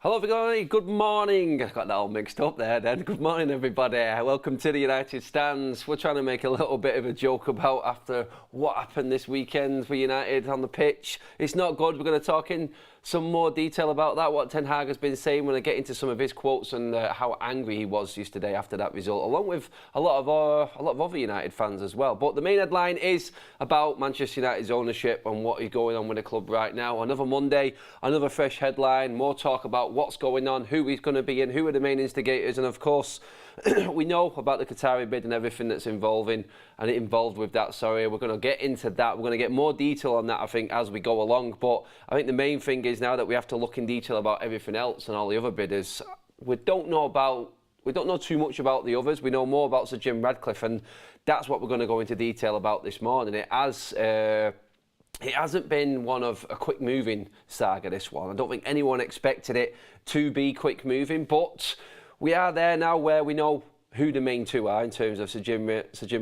Hello everybody, good morning. I got that all mixed up there then. Good morning everybody. Welcome to the United Stands. We're trying to make a little bit of a joke about after what happened this weekend for United on the pitch. It's not good. We're going to talk in some more detail about that, what Ten Hag has been saying. We're going to get into some of his quotes and how angry he was yesterday after that result, along with a lot of other United fans as well. But the main headline is about Manchester United's ownership and what is going on with the club right now. Another Monday, another fresh headline, more talk about what's going on, who he's going to be in, who are the main instigators, and of course we know about the Qatari bid and everything that's involved with that. We're going to get into that. We're going to get more detail on that, I think, as we go along. But I think the main thing is now that we have to look in detail about everything else and all the other bidders. We don't know too much about the others. We know more about Sir Jim Ratcliffe, and that's what we're going to go into detail about this morning. It hasn't been one of a quick moving saga, this one. I don't think anyone expected it to be quick moving, but we are there now where we know who the main two are in terms of Sir Jim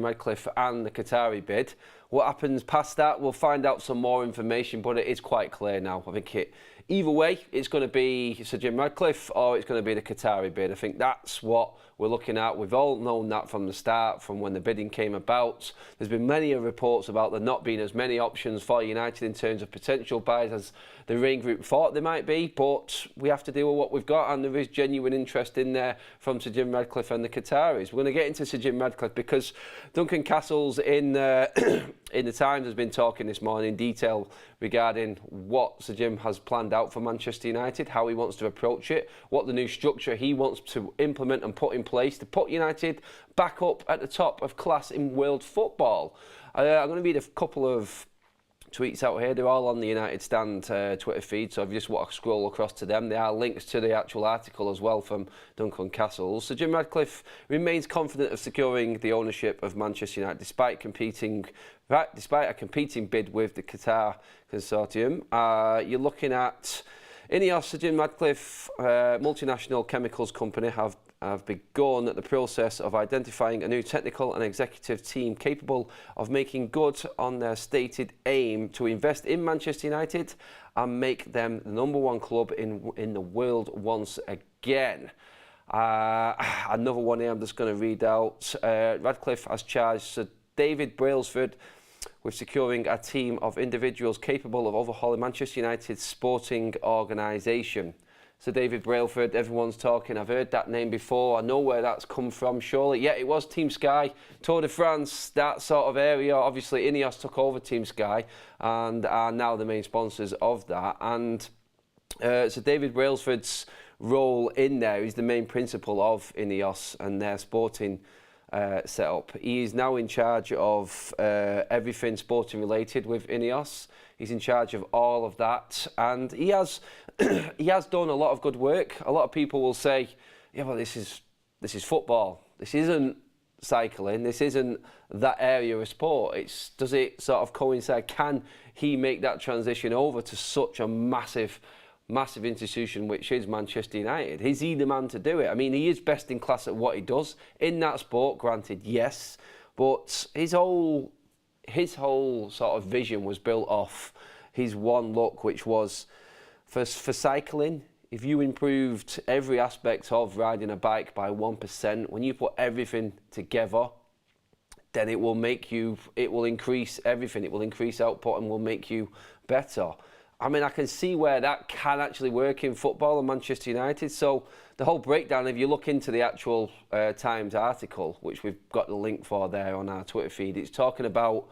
Ratcliffe and the Qatari bid. What happens past that, we'll find out some more information, but it is quite clear now. I think either way, it's going to be Sir Jim Ratcliffe or it's going to be the Qatari bid. I think that's what we're looking at. We've all known that from the start, from when the bidding came about. There's been many reports about there not being as many options for United in terms of potential buys as the Rain Group thought there might be, but we have to deal with what we've got, and there is genuine interest in there from Sir Jim Ratcliffe and the Qataris. We're going to get into Sir Jim Ratcliffe because Duncan Castles in the Times has been talking this morning in detail regarding what Sir Jim has planned out for Manchester United, how he wants to approach it, what the new structure he wants to implement and put in place to put United back up at the top of class in world football. I'm going to read a couple of tweets out here. They're all on the United Stand Twitter feed, so if you just want to scroll across to them, there are links to the actual article as well from Duncan Castles. So Jim Ratcliffe remains confident of securing the ownership of Manchester United despite a competing bid with the Qatar consortium. You're looking at Ineos. Sir Jim Ratcliffe, multinational chemicals company, have begun the process of identifying a new technical and executive team capable of making good on their stated aim to invest in Manchester United and make them the #1 club in the world once again. Another one here I'm just going to read out. Ratcliffe has charged Sir David Brailsford with securing a team of individuals capable of overhauling Manchester United's sporting organisation. So David Brailsford, everyone's talking. I've heard that name before. I know where that's come from, surely. Yeah, it was Team Sky, Tour de France, that sort of area. Obviously, Ineos took over Team Sky and are now the main sponsors of that. And so David Brailsford's role in there is the main principal of Ineos and their sporting setup. He is now in charge of everything sporting related with Ineos. He's in charge of all of that, and he has done a lot of good work. A lot of people will say, "Yeah, well, this is football. This isn't cycling. This isn't that area of sport." Does it sort of coincide? Can he make that transition over to such a massive institution which is Manchester United? Is he the man to do it? I mean, he is best in class at what he does in that sport, granted, yes, but his whole sort of vision was built off his one look, which was for cycling. If you improved every aspect of riding a bike by 1%, when you put everything together, then it will increase everything. It will increase output and will make you better. I mean, I can see where that can actually work in football and Manchester United. So the whole breakdown, if you look into the actual Times article, which we've got the link for there on our Twitter feed, it's talking about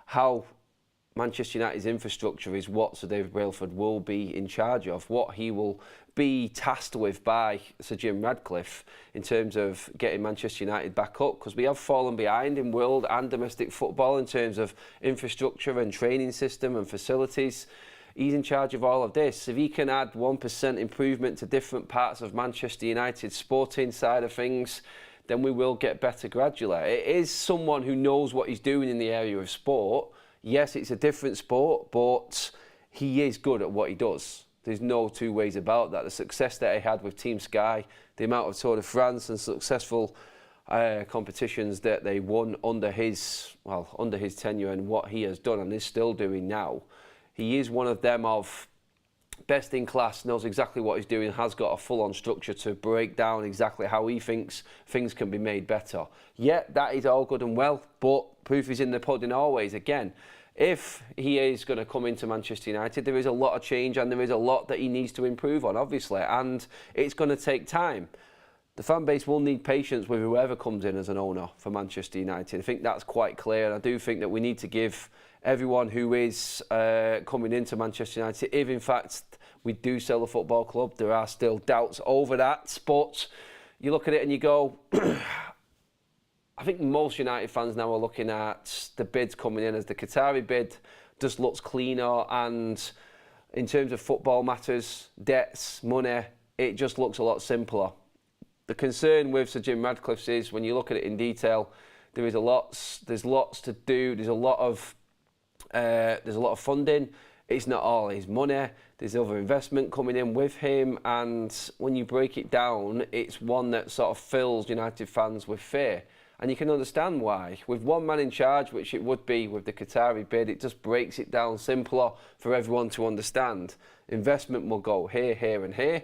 how Manchester United's infrastructure is what Sir David Brailsford will be in charge of, what he will be tasked with by Sir Jim Ratcliffe in terms of getting Manchester United back up, because we have fallen behind in world and domestic football in terms of infrastructure and training system and facilities. He's in charge of all of this. If he can add 1% improvement to different parts of Manchester United's sporting side of things, then we will get better gradually. It is someone who knows what he's doing in the area of sport. Yes, it's a different sport, but he is good at what he does. There's no two ways about that. The success that he had with Team Sky, the amount of Tour de France and successful competitions that they won under his tenure and what he has done and is still doing now. He is one of them of best in class, knows exactly what he's doing, has got a full-on structure to break down exactly how he thinks things can be made better. Yeah, that is all good and well, but proof is in the pudding always. Again, if he is going to come into Manchester United, there is a lot of change and there is a lot that he needs to improve on, obviously, and it's going to take time. The fan base will need patience with whoever comes in as an owner for Manchester United. I think that's quite clear, and I do think that we need to give everyone who is coming into Manchester United, if in fact we do sell the football club, there are still doubts over that, but you look at it and you go, I think most United fans now are looking at the bids coming in as the Qatari bid just looks cleaner, and in terms of football matters, debts, money, it just looks a lot simpler. The concern with Sir Jim Ratcliffe's is when you look at it in detail, there's lots to do, there's a lot of funding. It's not all his money. There's other investment coming in with him, and when you break it down, it's one that sort of fills United fans with fear. And you can understand why. With one man in charge, which it would be with the Qatari bid, it just breaks it down simpler for everyone to understand. Investment will go here, here and here,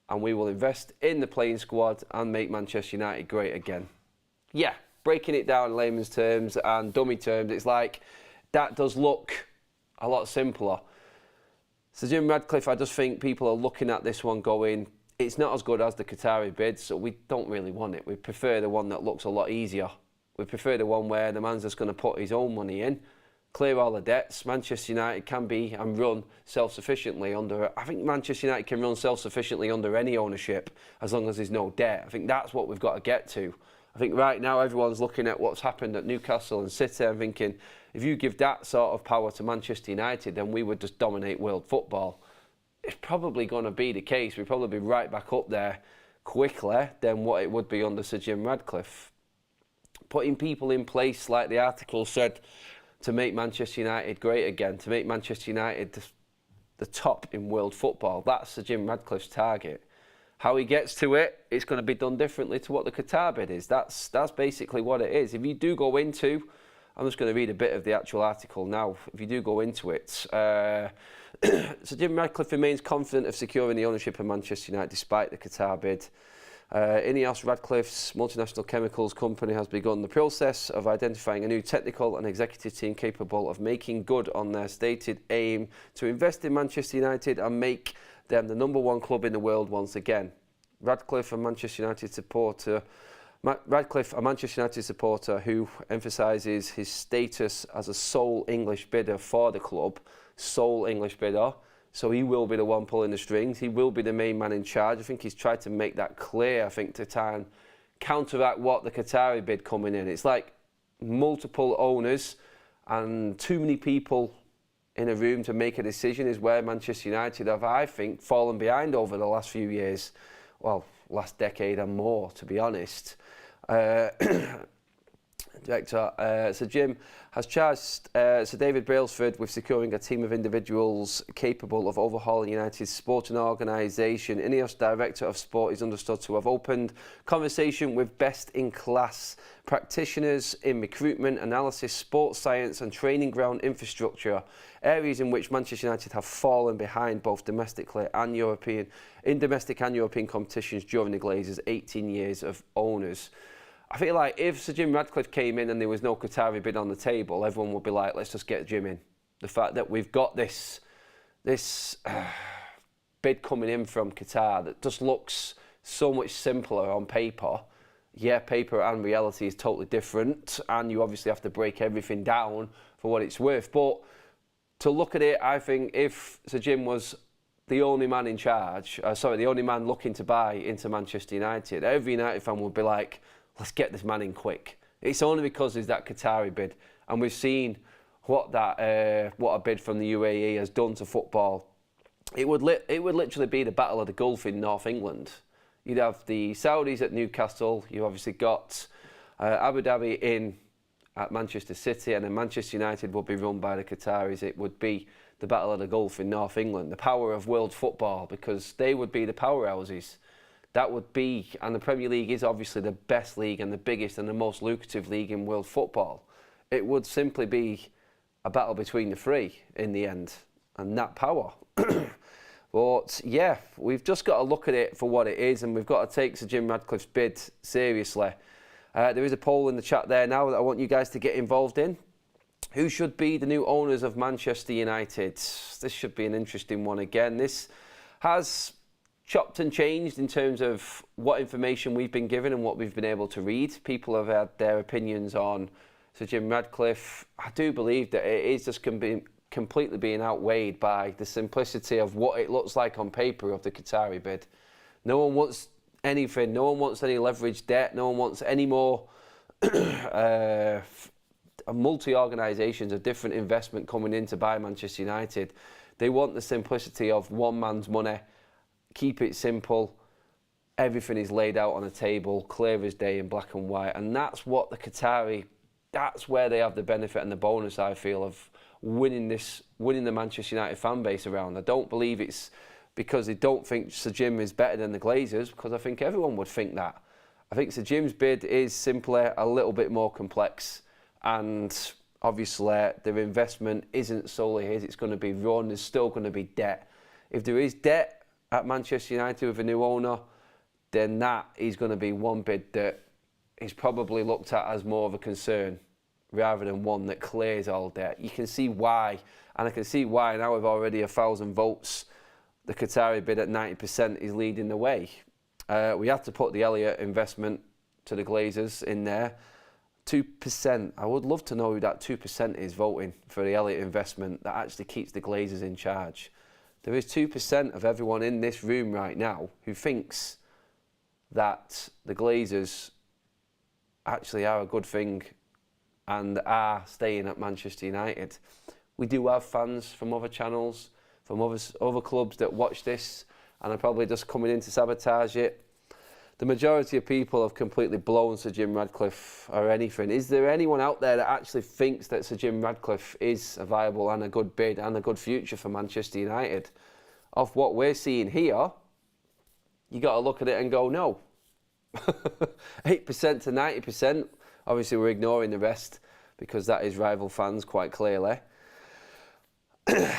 and we will invest in the playing squad and make Manchester United great again. Yeah, breaking it down in layman's terms and dummy terms, it's like that does look a lot simpler. So Jim Ratcliffe, I just think people are looking at this one going, it's not as good as the Qatari bid, so we don't really want it. We prefer the one that looks a lot easier. We prefer the one where the man's just going to put his own money in, clear all the debts. Manchester United can be and run self-sufficiently under... I think Manchester United can run self-sufficiently under any ownership as long as there's no debt. I think that's what we've got to get to. I think right now everyone's looking at what's happened at Newcastle and City and thinking, if you give that sort of power to Manchester United, then we would just dominate world football. It's probably going to be the case. We'll probably be right back up there quickly than what it would be under Sir Jim Ratcliffe. Putting people in place, like the article said, to make Manchester United great again, to make Manchester United the top in world football, that's Sir Jim Ratcliffe's target. How he gets to it, it's going to be done differently to what the Qatar bid is. That's basically what it is. If you do go into... I'm just going to read a bit of the actual article now. If you do go into it, Sir Jim Ratcliffe remains confident of securing the ownership of Manchester United despite the Qatar bid. Ineos Radcliffe's multinational chemicals company has begun the process of identifying a new technical and executive team capable of making good on their stated aim to invest in Manchester United and make them the #1 club in the world once again. Ratcliffe, a Manchester United supporter who emphasises his status as a sole English bidder for the club, sole English bidder, so he will be the one pulling the strings, he will be the main man in charge. I think he's tried to make that clear, I think, to try and counteract what the Qatari bid coming in. It's like multiple owners and too many people in a room to make a decision is where Manchester United have, I think, fallen behind over the last few years. Well, last decade and more, to be honest. Director Sir Jim has charged Sir David Brailsford with securing a team of individuals capable of overhauling United's sporting organisation. Ineos Director of Sport is understood to have opened conversation with best-in-class practitioners in recruitment, analysis, sports science and training ground infrastructure, areas in which Manchester United have fallen behind both domestically and European, in domestic and European competitions during the Glazers' 18 years of owners. I feel like if Sir Jim Ratcliffe came in and there was no Qatari bid on the table, everyone would be like, let's just get Jim in. The fact that we've got this bid coming in from Qatar that just looks so much simpler on paper. Yeah, paper and reality is totally different, and you obviously have to break everything down for what it's worth. But to look at it, I think if Sir Jim was the only man in charge, the only man looking to buy into Manchester United, every United fan would be like, let's get this man in quick. It's only because there's that Qatari bid, and we've seen what a bid from the UAE has done to football. It would literally be the Battle of the Gulf in North England. You'd have the Saudis at Newcastle. You obviously got Abu Dhabi at Manchester City, and then Manchester United would be run by the Qataris. It would be the Battle of the Gulf in North England, the power of world football, because they would be the powerhouses. That would be, and the Premier League is obviously the best league and the biggest and the most lucrative league in world football. It would simply be a battle between the three in the end, and that power. But yeah, we've just got to look at it for what it is, and we've got to take Sir Jim Ratcliffe's bid seriously. There is a poll in the chat there now that I want you guys to get involved in. Who should be the new owners of Manchester United? This should be an interesting one again. This has chopped and changed in terms of what information we've been given and what we've been able to read. People have had their opinions on Sir Jim Ratcliffe. I do believe that it is just completely being outweighed by the simplicity of what it looks like on paper of the Qatari bid. No one wants anything. No one wants any leveraged debt. No one wants any more multi-organisations of different investment coming in to buy Manchester United. They want the simplicity of one man's money. Keep it simple. Everything is laid out on a table, clear as day in black and white. And that's what the Qatari, that's where they have the benefit and the bonus, I feel, of winning the Manchester United fan base around. I don't believe it's because they don't think Sir Jim is better than the Glazers, because I think everyone would think that. I think Sir Jim's bid is simply a little bit more complex, and obviously their investment isn't solely his. It's going to be run. There's still going to be debt. If there is debt at Manchester United with a new owner, then that is going to be one bid that is probably looked at as more of a concern rather than one that clears all debt. You can see why, and I can see why now with already 1,000 votes, the Qatari bid at 90% is leading the way. We have to put the Elliott investment to the Glazers in there. 2%, I would love to know who that 2% is voting for the Elliott investment that actually keeps the Glazers in charge. There is 2% of everyone in this room right now who thinks that the Glazers actually are a good thing and are staying at Manchester United. We do have fans from other channels, from other clubs that watch this and are probably just coming in to sabotage it. The majority of people have completely blown Sir Jim Ratcliffe or anything. Is there anyone out there that actually thinks that Sir Jim Ratcliffe is a viable and a good bid and a good future for Manchester United? Of what we're seeing here, you got to look at it and go, no. 8% to 90%. Obviously, we're ignoring the rest because that is rival fans quite clearly.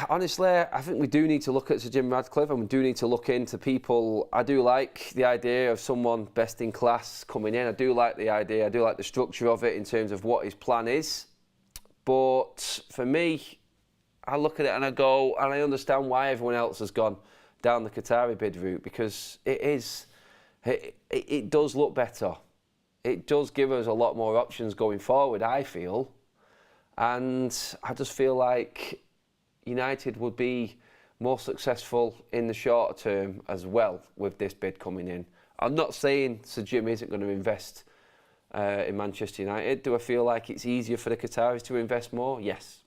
Honestly, I think we do need to look at Sir Jim Ratcliffe, and we do need to look into people. I do like the idea of someone best in class coming in. I do like the idea. I do like the structure of it in terms of what his plan is. But for me, I look at it and I go, and I understand why everyone else has gone down the Qatari bid route, because it does look better. It does give us a lot more options going forward, I feel. And I just feel like United would be more successful in the shorter term as well with this bid coming in. I'm not saying Sir Jim isn't going to invest in Manchester United. Do I feel like it's easier for the Qataris to invest more? Yes.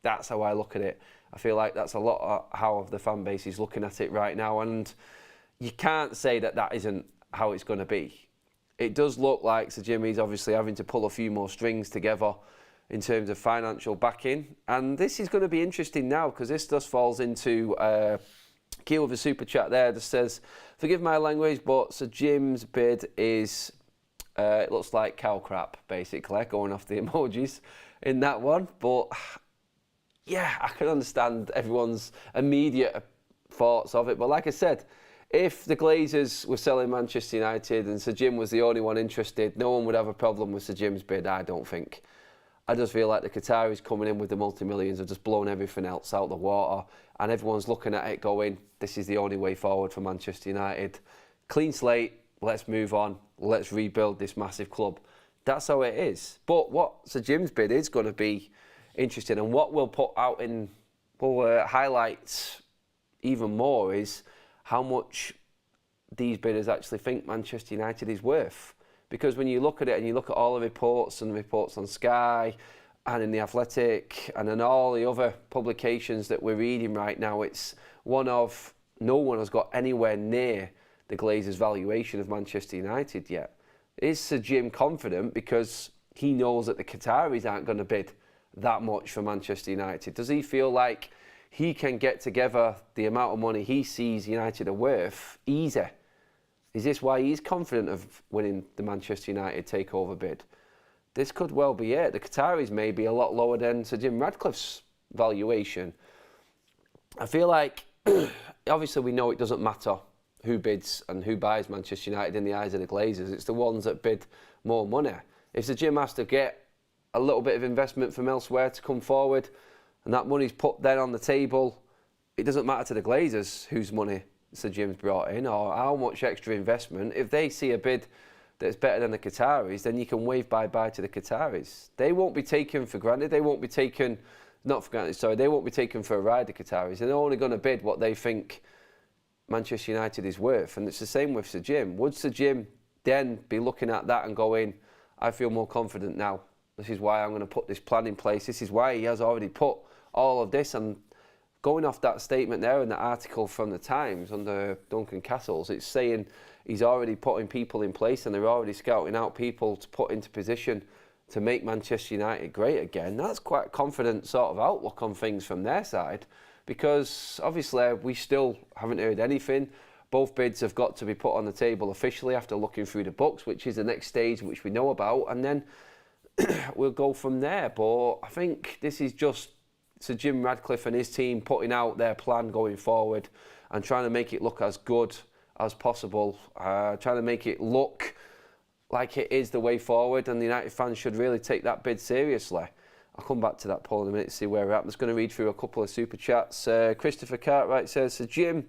That's how I look at it. I feel like that's a lot of how the fan base is looking at it right now, and you can't say that that isn't how it's going to be. It does look like Sir Jim is obviously having to pull a few more strings together in terms of financial backing. And this is going to be interesting now, because this just falls into Keel with a super chat there that says, forgive my language, but Sir Jim's bid is, it looks like cow crap, basically, going off the emojis in that one. But yeah, I can understand everyone's immediate thoughts of it. But like I said, if the Glazers were selling Manchester United and Sir Jim was the only one interested, no one would have a problem with Sir Jim's bid, I don't think. I just feel like the Qataris coming in with the multi-millions have just blown everything else out the water, and everyone's looking at it going, this is the only way forward for Manchester United. Clean slate, let's move on, let's rebuild this massive club. That's how it is. But what Sir Jim's bid is going to be interesting, and what we'll put out in, we'll highlight even more, is how much these bidders actually think Manchester United is worth. Because when you look at it and you look at all the reports and the reports on Sky and in The Athletic and in all the other publications that we're reading right now, it's one of, no one has got anywhere near the Glazers' valuation of Manchester United yet. Is Sir Jim confident because he knows that the Qataris aren't going to bid that much for Manchester United? Does he feel like he can get together the amount of money he sees United are worth easy? Is this why he's confident of winning the Manchester United takeover bid? This could well be it. The Qataris may be a lot lower than Sir Jim Ratcliffe's valuation. I feel like obviously we know it doesn't matter who bids and who buys Manchester United in the eyes of the Glazers. It's the ones that bid more money. If the gym has to get a little bit of investment from elsewhere to come forward, and that money's put then on the table, it doesn't matter to the Glazers whose money Sir Jim's brought in or how much extra investment. If they see a bid that's better than the Qataris, then you can wave bye-bye to the Qataris. They won't be taken for granted. They won't be taken, not for granted, sorry, they won't be taken for a ride, the Qataris. They're only going to bid what they think Manchester United is worth. And it's the same with Sir Jim. Would Sir Jim then be looking at that and going, I feel more confident now. This is why I'm going to put this plan in place. This is why he has already put all of this. And going off that statement there in the article from the Times under Duncan Castles, it's saying he's already putting people in place and they're already scouting out people to put into position to make Manchester United great again. That's quite a confident sort of outlook on things from their side, because obviously we still haven't heard anything. Both bids have got to be put on the table officially after looking through the books, which is the next stage which we know about, and then we'll go from there. But I think this is just Sir Jim Ratcliffe and his team putting out their plan going forward and trying to make it look as good as possible, trying to make it look like it is the way forward, and the United fans should really take that bid seriously. I'll come back to that poll in a minute to see where we're at. I'm just going to read through a couple of super chats. Christopher Cartwright says, Sir Jim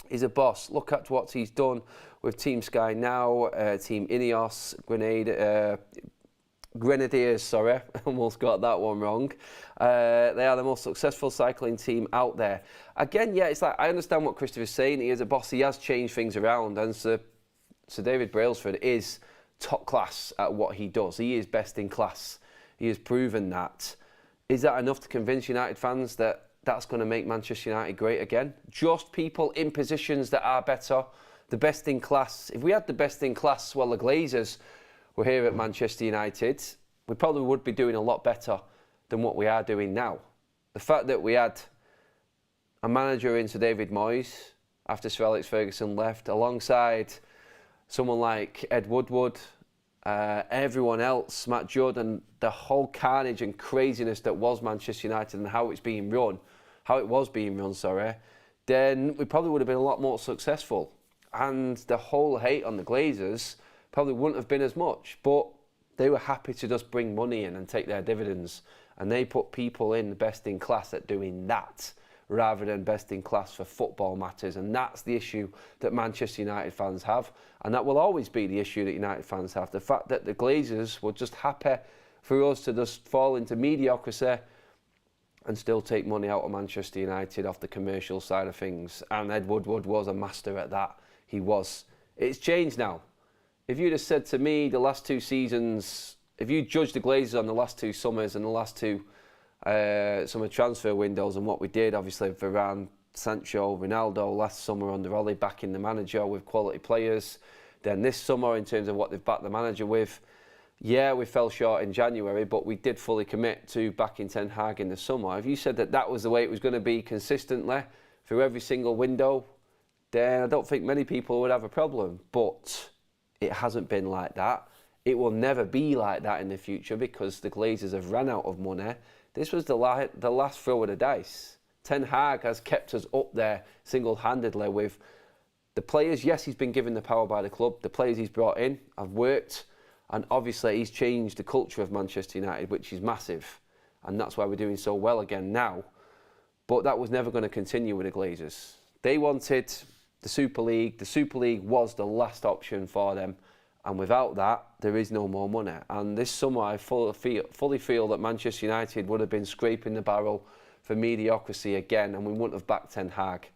is a boss. Look at what he's done with Team Sky now, Team Ineos, Grenadiers, sorry, almost got that one wrong. They are the most successful cycling team out there. Again, yeah, it's like, I understand what Christopher's saying. He is a boss. He has changed things around, and Sir David Brailsford is top class at what he does. He is best in class. He has proven that. Is that enough to convince United fans that that's going to make Manchester United great again? Just people in positions that are better, the best in class. If we had the best in class, well, the Glazers were here at Manchester United, we probably would be doing a lot better than what we are doing now. The fact that we had a manager in Sir David Moyes after Sir Alex Ferguson left, alongside someone like Ed Woodward, everyone else, Matt Judd, and the whole carnage and craziness that was Manchester United and how it was being run, then we probably would have been a lot more successful. And the whole hate on the Glazers probably wouldn't have been as much, but they were happy to just bring money in and take their dividends, and they put people in best in class at doing that rather than best in class for football matters. And that's the issue that Manchester United fans have, and that will always be the issue that United fans have. The fact that the Glazers were just happy for us to just fall into mediocrity and still take money out of Manchester United off the commercial side of things. And Ed Woodward was a master at that. He was. It's changed now. If you'd have said to me the last two seasons, if you judged the Glazers on the last two summers and the last two summer transfer windows and what we did, obviously Varane, Sancho, Ronaldo last summer under Ollie backing the manager with quality players, then this summer in terms of what they've backed the manager with, yeah, we fell short in January, but we did fully commit to backing Ten Hag in the summer. If you said that that was the way it was going to be consistently through every single window, then I don't think many people would have a problem. But it hasn't been like that. It will never be like that in the future because the Glazers have run out of money. This was the last throw of the dice. Ten Hag has kept us up there single-handedly with the players. Yes, he's been given the power by the club. The players he's brought in have worked. And obviously he's changed the culture of Manchester United, which is massive. And that's why we're doing so well again now. But that was never going to continue with the Glazers. They wanted the Super League. The Super League was the last option for them. And without that, there is no more money. And this summer, I fully feel that Manchester United would have been scraping the barrel for mediocrity again, and we wouldn't have backed Ten Hag.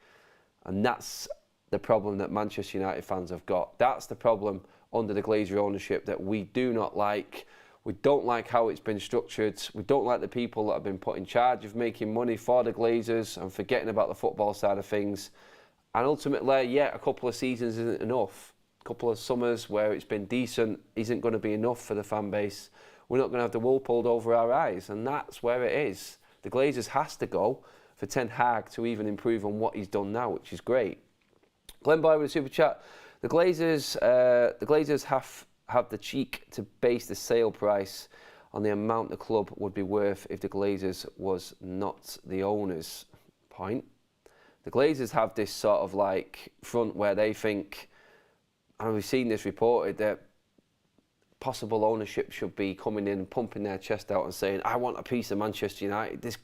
And that's the problem that Manchester United fans have got. That's the problem under the Glazer ownership that we do not like. We don't like how it's been structured. We don't like the people that have been put in charge of making money for the Glazers and forgetting about the football side of things. And ultimately, yeah, a couple of seasons isn't enough. A couple of summers where it's been decent isn't going to be enough for the fan base. We're not going to have the wool pulled over our eyes, and that's where it is. The Glazers has to go for Ten Hag to even improve on what he's done now, which is great. Glenn Boy with a super chat. The Glazers have the cheek to base the sale price on the amount the club would be worth if the Glazers was not the owners. Point. The Glazers have this sort of like front where they think, and we've seen this reported, that possible ownership should be coming in and pumping their chest out and saying, I want a piece of Manchester United, this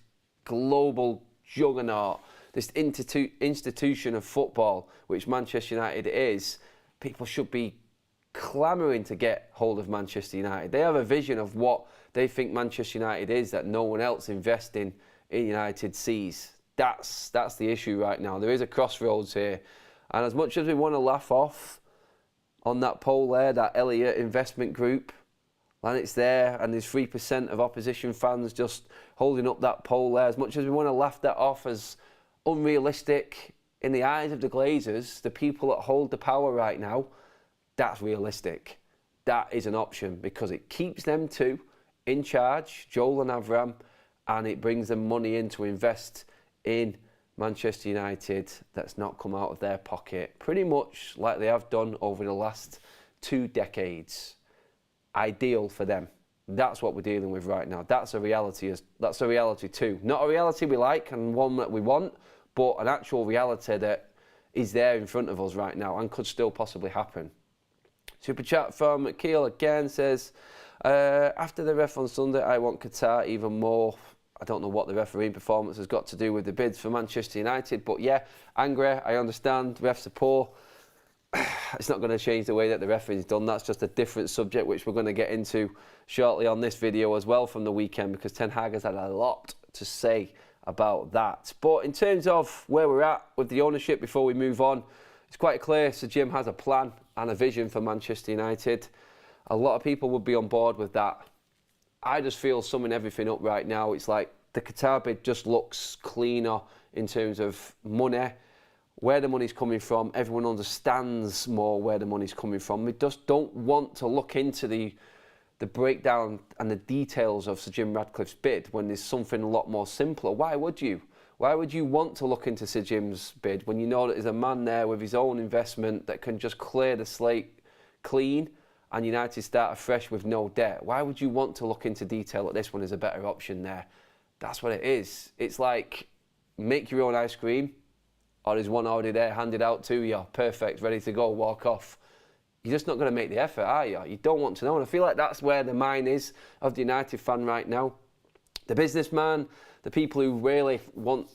global juggernaut, this institution of football, which Manchester United is. People should be clamouring to get hold of Manchester United. They have a vision of what they think Manchester United is that no one else investing in United sees. That's the issue right now. There is a crossroads here. And as much as we want to laugh off on that poll there, that Elliott investment group, and it's there, and there's 3% of opposition fans just holding up that poll there, as much as we want to laugh that off as unrealistic, in the eyes of the Glazers, the people that hold the power right now, that's realistic. That is an option because it keeps them two in charge, Joel and Avram, and it brings them money in to invest in Manchester United that's not come out of their pocket, pretty much like they have done over the last 2 decades. Ideal for them. That's what we're dealing with right now. That's a reality. That's a reality too. Not a reality we like and one that we want, but an actual reality that is there in front of us right now and could still possibly happen. Super chat from Keel again says, after the ref on Sunday, I want Qatar even more. I don't know what the refereeing performance has got to do with the bids for Manchester United, but yeah, angry, I understand, refs are poor. It's not going to change the way that the refereeing's done. That's just a different subject, which we're going to get into shortly on this video as well from the weekend, because Ten Hag has had a lot to say about that. But in terms of where we're at with the ownership, before we move on, it's quite clear Sir Jim has a plan and a vision for Manchester United. A lot of people would be on board with that. I just feel summing everything up right now, it's like the Qatar bid just looks cleaner in terms of money, where the money's coming from. Everyone understands more where the money's coming from. We just don't want to look into the breakdown and the details of Sir Jim Ratcliffe's bid when there's something a lot more simpler. Why would you? Why would you want to look into Sir Jim's bid when you know that there's a man there with his own investment that can just clear the slate clean and United start afresh with no debt? Why would you want to look into detail that this one is a better option there? That's what it is. It's like, make your own ice cream, or there's one already there handed out to you, perfect, ready to go, walk off. You're just not going to make the effort, are you? You don't want to know. And I feel like that's where the mind is of the United fan right now. The businessman, the people who really want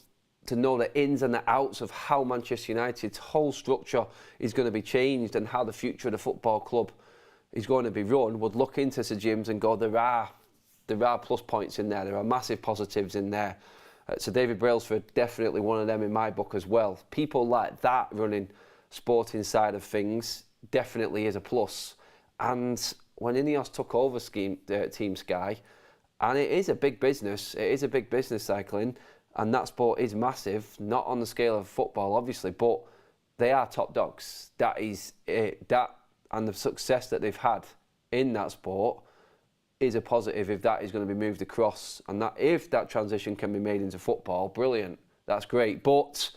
to know the ins and the outs of how Manchester United's whole structure is going to be changed and how the future of the football club is going to be run, would look into Sir Jim's and go, there are plus points in there. There are massive positives in there. So David Brailsford, definitely one of them in my book as well. People like that running sporting side of things definitely is a plus. And when Ineos took over Team Sky, and it is a big business, cycling, and that sport is massive, not on the scale of football obviously, but they are top dogs. That is it. That and the success that they've had in that sport is a positive if that is going to be moved across, and that if that transition can be made into football, brilliant, that's great. But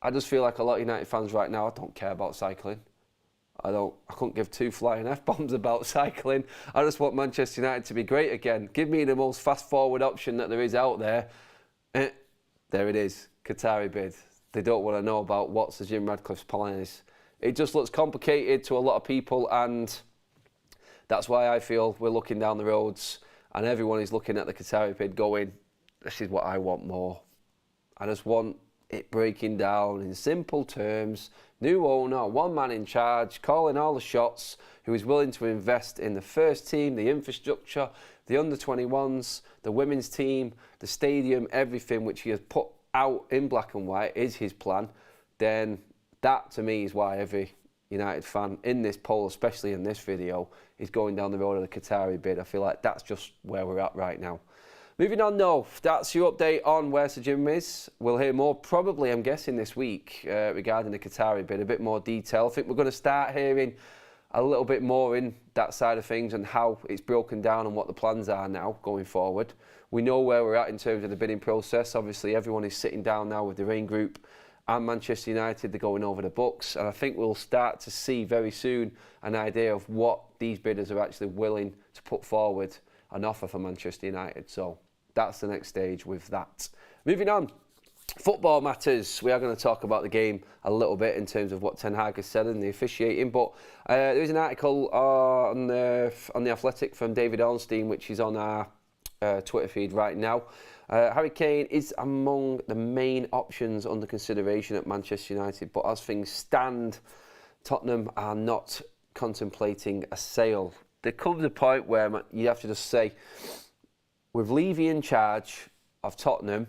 I just feel like a lot of United fans right now, I don't care about cycling. I couldn't give 2 flying F-bombs about cycling. I just want Manchester United to be great again. Give me the most fast-forward option that there is out there. There it is, Qatari bid. They don't want to know about what Sir Jim Ratcliffe's plan is. It just looks complicated to a lot of people, and that's why I feel we're looking down the roads and everyone is looking at the Qatari bid going, this is what I want more. I just want it breaking down in simple terms. New owner, one man in charge, calling all the shots, who is willing to invest in the first team, the infrastructure, the under-21s, the women's team, the stadium, everything which he has put out in black and white is his plan. Then that to me is why every United fan in this poll, especially in this video, is going down the road of the Qatari bid. I feel like that's just where we're at right now. Moving on though, that's your update on where Sir Jim is. We'll hear more probably, I'm guessing, this week regarding the Qatari bid, a bit more detail. I think we're going to start hearing a little bit more in that side of things and how it's broken down and what the plans are now going forward. We know where we're at in terms of the bidding process. Obviously, everyone is sitting down now with the Rain Group and Manchester United. They're going over the books, and I think we'll start to see very soon an idea of what these bidders are actually willing to put forward an offer for Manchester United. So that's the next stage with that. Moving on, Football matters. We are going to talk about the game a little bit in terms of what Ten Hag has said and the officiating. But there is an article on the Athletic from David Ornstein, which is on our Twitter feed right now. Harry Kane is among the main options under consideration at Manchester United, but as things stand, Tottenham are not contemplating a sale. There comes a point where you have to just say, with Levy in charge of Tottenham,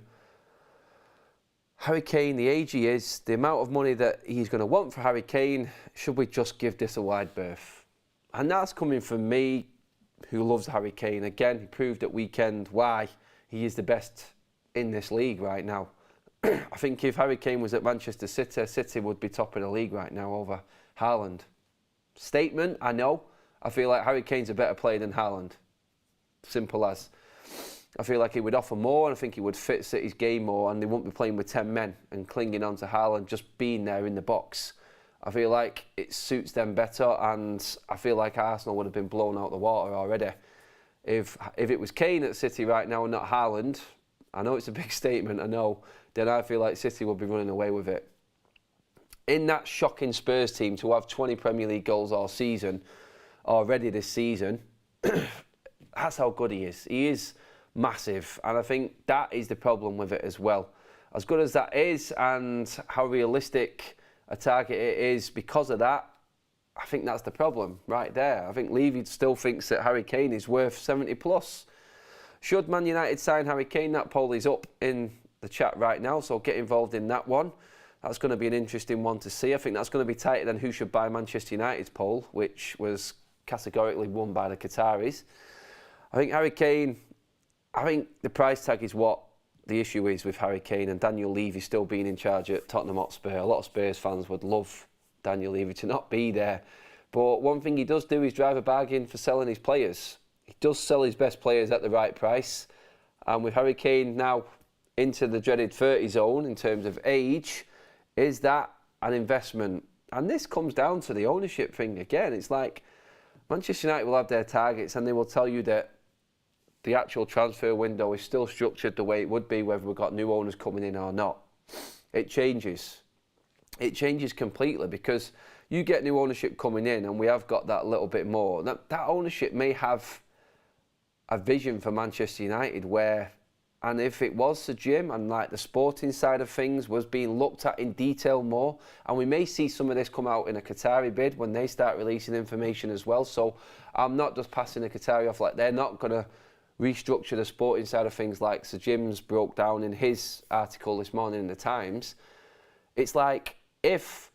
Harry Kane, the age he is, the amount of money that he's going to want for Harry Kane, should we just give this a wide berth? And that's coming from me, who loves Harry Kane. Again, he proved at weekend why he is the best in this league right now. I think if Harry Kane was at Manchester City, City would be top of the league right now over Haaland. Statement, I know. I feel like Harry Kane's a better player than Haaland. Simple as. I feel like he would offer more, and I think he would fit City's game more, and they wouldn't be playing with 10 men and clinging on to Haaland, just being there in the box. I feel like it suits them better, and I feel like Arsenal would have been blown out the water already. If it was Kane at City right now and not Haaland, I know it's a big statement, I know, then I feel like City would be running away with it. In that shocking Spurs team to have 20 Premier League goals all season, already this season, that's how good he is. He is massive, and I think that is the problem with it as well. As good as that is, and how realistic a target it is because of that, I think that's the problem right there. I think Levy still thinks that Harry Kane is worth 70 plus. Should Man United sign Harry Kane? That poll is up in the chat right now, so get involved in that one. That's going to be an interesting one to see. I think that's going to be tighter than who should buy Manchester United's poll, which was categorically won by the Qataris. I think Harry Kane, I think the price tag is what the issue is with Harry Kane, and Daniel Levy still being in charge at Tottenham Hotspur. A lot of Spurs fans would love Daniel Levy to not be there. But one thing he does do is drive a bargain for selling his players. He does sell his best players at the right price. And with Harry Kane now into the dreaded 30 zone in terms of age, is that an investment? And this comes down to the ownership thing again. It's like Manchester United will have their targets, and they will tell you that the actual transfer window is still structured the way it would be whether we've got new owners coming in or not. It changes. It changes completely because you get new ownership coming in, and we have got that little bit more. That ownership may have a vision for Manchester United where, and if it was Sir Jim and like the sporting side of things was being looked at in detail more, and we may see some of this come out in a Qatari bid when they start releasing information as well. So I'm not just passing the Qatari off like they're not going to restructure the sporting side of things like Sir Jim's broke down in his article this morning in the Times. It's like, if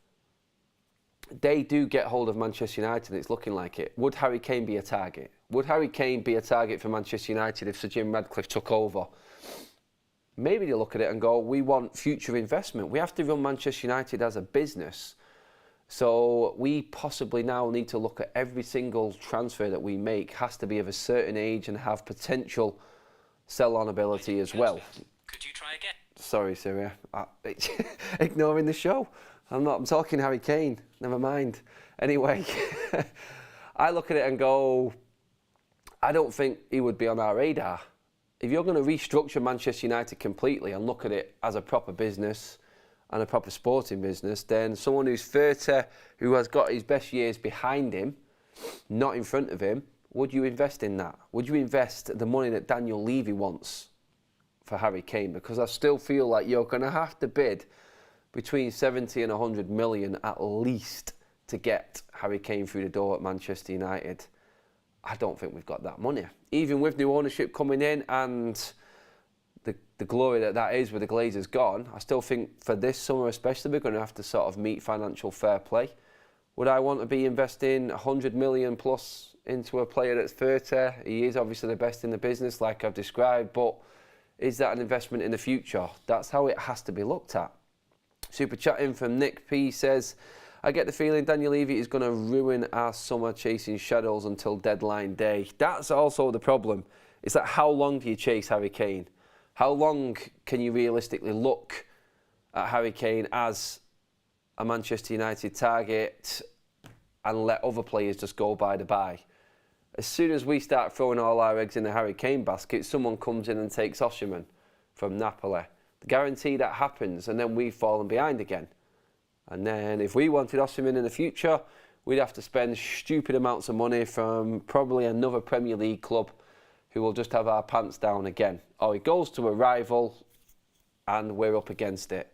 they do get hold of Manchester United, and it's looking like it, would Harry Kane be a target? Would Harry Kane be a target for Manchester United if Sir Jim Radcliffe took over? Maybe they'll look at it and go, we want future investment. We have to run Manchester United as a business. So we possibly now need to look at every single transfer that we make has to be of a certain age and have potential sell-on ability as well. Could you try again? Sorry, Syria. Ignoring the show. I'm talking Harry Kane. Never mind. Anyway, I look at it and go, I don't think he would be on our radar. If you're going to restructure Manchester United completely and look at it as a proper business and a proper sporting business, then someone who's 30, who has got his best years behind him, not in front of him, would you invest in that? Would you invest the money that Daniel Levy wants for Harry Kane? Because I still feel like you're going to have to bid between 70 and 100 million at least to get Harry Kane through the door at Manchester United. I don't think we've got that money. Even with new ownership coming in and the glory that is with the Glazers gone, I still think for this summer especially, we're going to have to sort of meet financial fair play. Would I want to be investing 100 million plus into a player that's 30? He is obviously the best in the business, like I've described, but is that an investment in the future? That's how it has to be looked at. Super chatting from Nick P says, I get the feeling Daniel Levy is going to ruin our summer chasing shadows until deadline day. That's also the problem. It's like, how long do you chase Harry Kane? How long can you realistically look at Harry Kane as a Manchester United target and let other players just go by the by? As soon as we start throwing all our eggs in the Harry Kane basket, someone comes in and takes Osimhen from Napoli. Guarantee that happens, and then we've fallen behind again. And then if we wanted Osimhen in the future, we'd have to spend stupid amounts of money from probably another Premier League club who will just have our pants down again. Or he goes to a rival and we're up against it.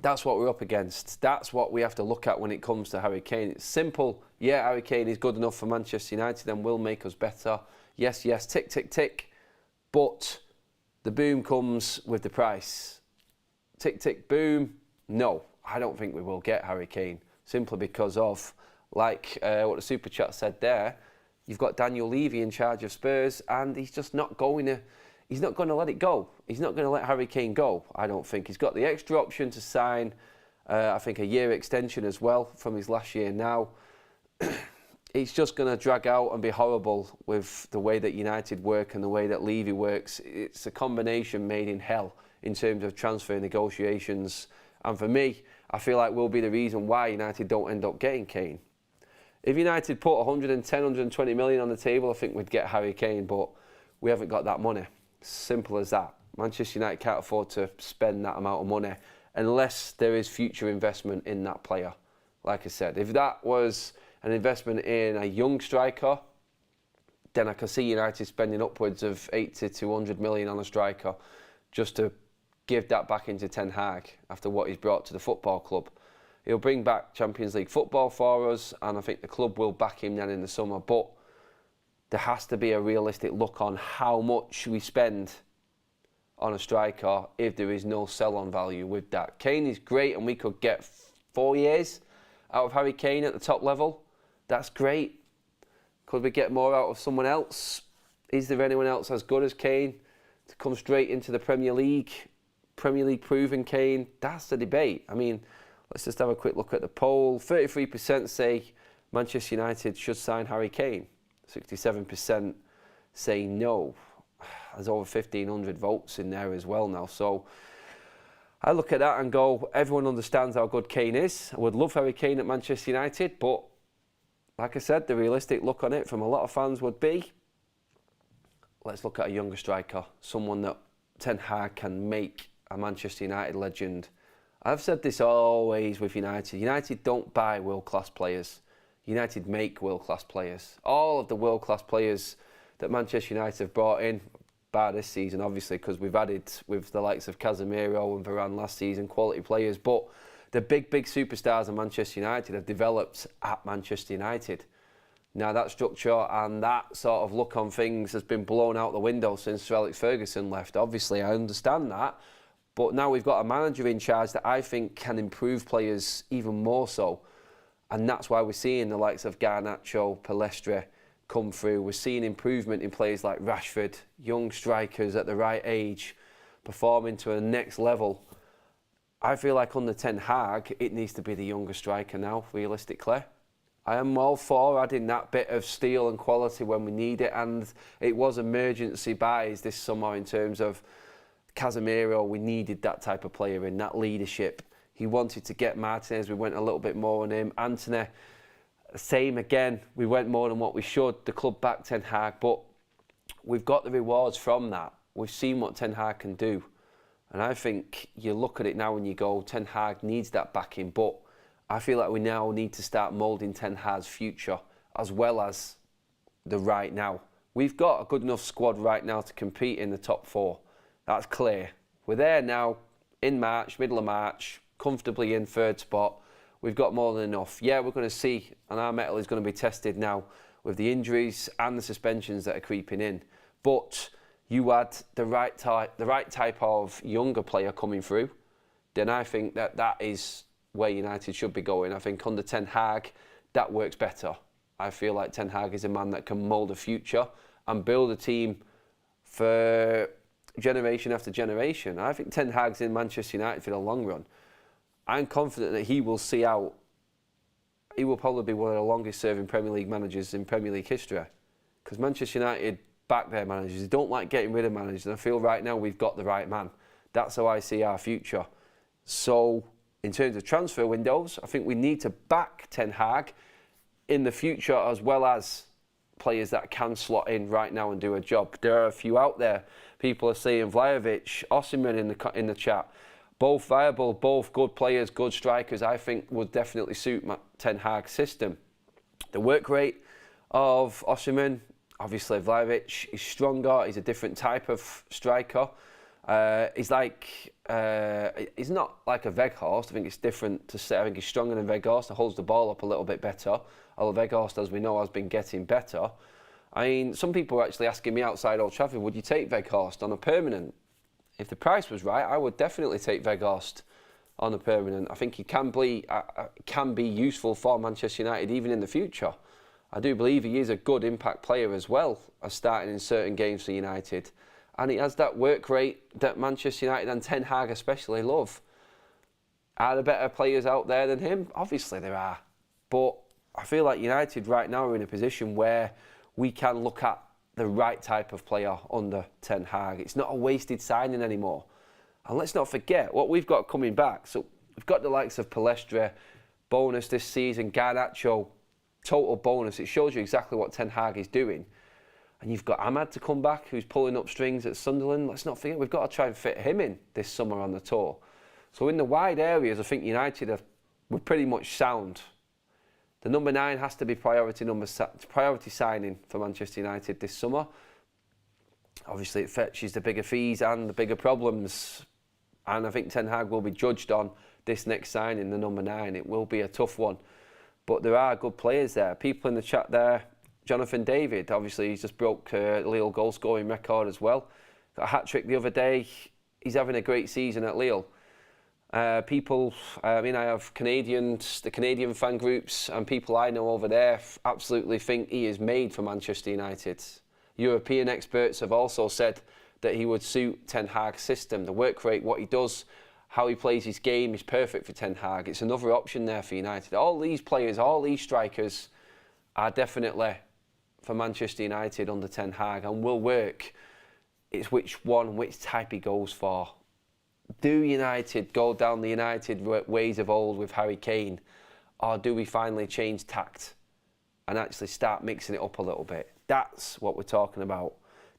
That's what we're up against. That's what we have to look at when it comes to Harry Kane. It's simple. Yeah, Harry Kane is good enough for Manchester United and will make us better. Yes, yes, tick, tick, tick. But the boom comes with the price. Tick, tick, boom. No, I don't think we will get Harry Kane. Simply because of, like what the Super Chat said there, you've got Daniel Levy in charge of Spurs and he's just not going to... He's not going to let it go. He's not going to let Harry Kane go, I don't think. He's got the extra option to sign, I think, a year extension as well from his last year now. It's just going to drag out and be horrible with the way that United work and the way that Levy works. It's a combination made in hell in terms of transfer negotiations. And for me, I feel like will be the reason why United don't end up getting Kane. If United put 110, 120 million on the table, I think we'd get Harry Kane, but we haven't got that money. Simple as that. Manchester United can't afford to spend that amount of money unless there is future investment in that player. Like I said, if that was an investment in a young striker, then I can see United spending upwards of 80 to 100 million on a striker just to give that back into Ten Hag after what he's brought to the football club. He'll bring back Champions League football for us, and I think the club will back him then in the summer. But there has to be a realistic look on how much we spend on a striker if there is no sell-on value with that. Kane is great and we could get 4 years out of Harry Kane at the top level. That's great. Could we get more out of someone else? Is there anyone else as good as Kane to come straight into the Premier League? Premier League proven Kane? That's the debate. I mean, let's just have a quick look at the poll. 33% say Manchester United should sign Harry Kane. 67% say no. There's over 1,500 votes in there as well now. So I look at that and go, everyone understands how good Kane is. I would love Harry Kane at Manchester United, but like I said, the realistic look on it from a lot of fans would be, let's look at a younger striker, someone that Ten Hag can make a Manchester United legend. I've said this always with United. United don't buy world-class players. United make world-class players. All of the world-class players that Manchester United have brought in, bar this season obviously, because we've added with the likes of Casemiro and Varane last season, quality players, but the big superstars of Manchester United have developed at Manchester United. Now that structure and that sort of look on things has been blown out the window since Sir Alex Ferguson left. Obviously, I understand that, but now we've got a manager in charge that I think can improve players even more so. And that's why we're seeing the likes of Garnacho, Palestre come through. We're seeing improvement in players like Rashford, young strikers at the right age, performing to a next level. I feel like under Ten Hag, it needs to be the younger striker now, realistically. I am all for adding that bit of steel and quality when we need it, and it was emergency buys this summer in terms of Casemiro. We needed that type of player in, that leadership. He wanted to get Martinez, we went a little bit more on him. Antony, same again, we went more than what we should. The club backed Ten Hag, but we've got the rewards from that. We've seen what Ten Hag can do. And I think you look at it now and you go, Ten Hag needs that backing, but I feel like we now need to start moulding Ten Hag's future as well as the right now. We've got a good enough squad right now to compete in the top four. That's clear. We're there now in March, middle of March, comfortably in third spot. We've got more than enough. Yeah, we're going to see, and our mettle is going to be tested now with the injuries and the suspensions that are creeping in. But you add the right type of younger player coming through, then I think that is where United should be going. I think under Ten Hag, that works better. I feel like Ten Hag is a man that can mould a future and build a team for generation after generation. I think Ten Hag's in Manchester United for the long run. I'm confident that he will see out. He will probably be one of the longest serving Premier League managers in Premier League history. Because Manchester United back their managers. They don't like getting rid of managers. And I feel right now we've got the right man. That's how I see our future. So in terms of transfer windows, I think we need to back Ten Hag in the future as well as players that can slot in right now and do a job. There are a few out there, People are saying Vlahovic, Osimhen in the chat. Both viable, both good players, good strikers. I think would definitely suit Ten Hag's system. The work rate of Osimhen, obviously Vlahovic, is stronger. He's a different type of striker. He's not like a Weghorst. I think it's different to say. I think he's stronger than Weghorst. He holds the ball up a little bit better. Although Weghorst, as we know, has been getting better. I mean, some people are actually asking me outside Old Trafford, would you take Weghorst on a permanent? If the price was right, I would definitely take Weghorst on a permanent. I think he can be useful for Manchester United even in the future. I do believe he is a good impact player as well, as starting in certain games for United. And he has that work rate that Manchester United and Ten Hag especially love. Are there better players out there than him? Obviously there are. But I feel like United right now are in a position where we can look at the right type of player under Ten Hag. It's not a wasted signing anymore. And let's not forget what we've got coming back. So we've got the likes of Palestra, bonus this season, Garnacho, total bonus. It shows you exactly what Ten Hag is doing. And you've got Ahmad to come back, who's pulling up strings at Sunderland. Let's not forget, we've got to try and fit him in this summer on the tour. So in the wide areas, I think United we're pretty much sound. The number 9 has to be priority signing for Manchester United this summer. Obviously, it fetches the bigger fees and the bigger problems. And I think Ten Hag will be judged on this next signing, the number 9. It will be a tough one. But there are good players there. People in the chat there, Jonathan David, obviously he's just broke Lille goal scoring record as well. Got a hat-trick the other day. He's having a great season at Lille. I have the Canadian fan groups and people I know over there absolutely think he is made for Manchester United. European experts have also said that he would suit Ten Hag's system. The work rate, what he does, how he plays his game is perfect for Ten Hag. It's another option there for United. All these players, all these strikers are definitely for Manchester United under Ten Hag and will work. It's which type he goes for. Do United go down the United ways of old with Harry Kane, or do we finally change tact and actually start mixing it up a little bit? That's what we're talking about.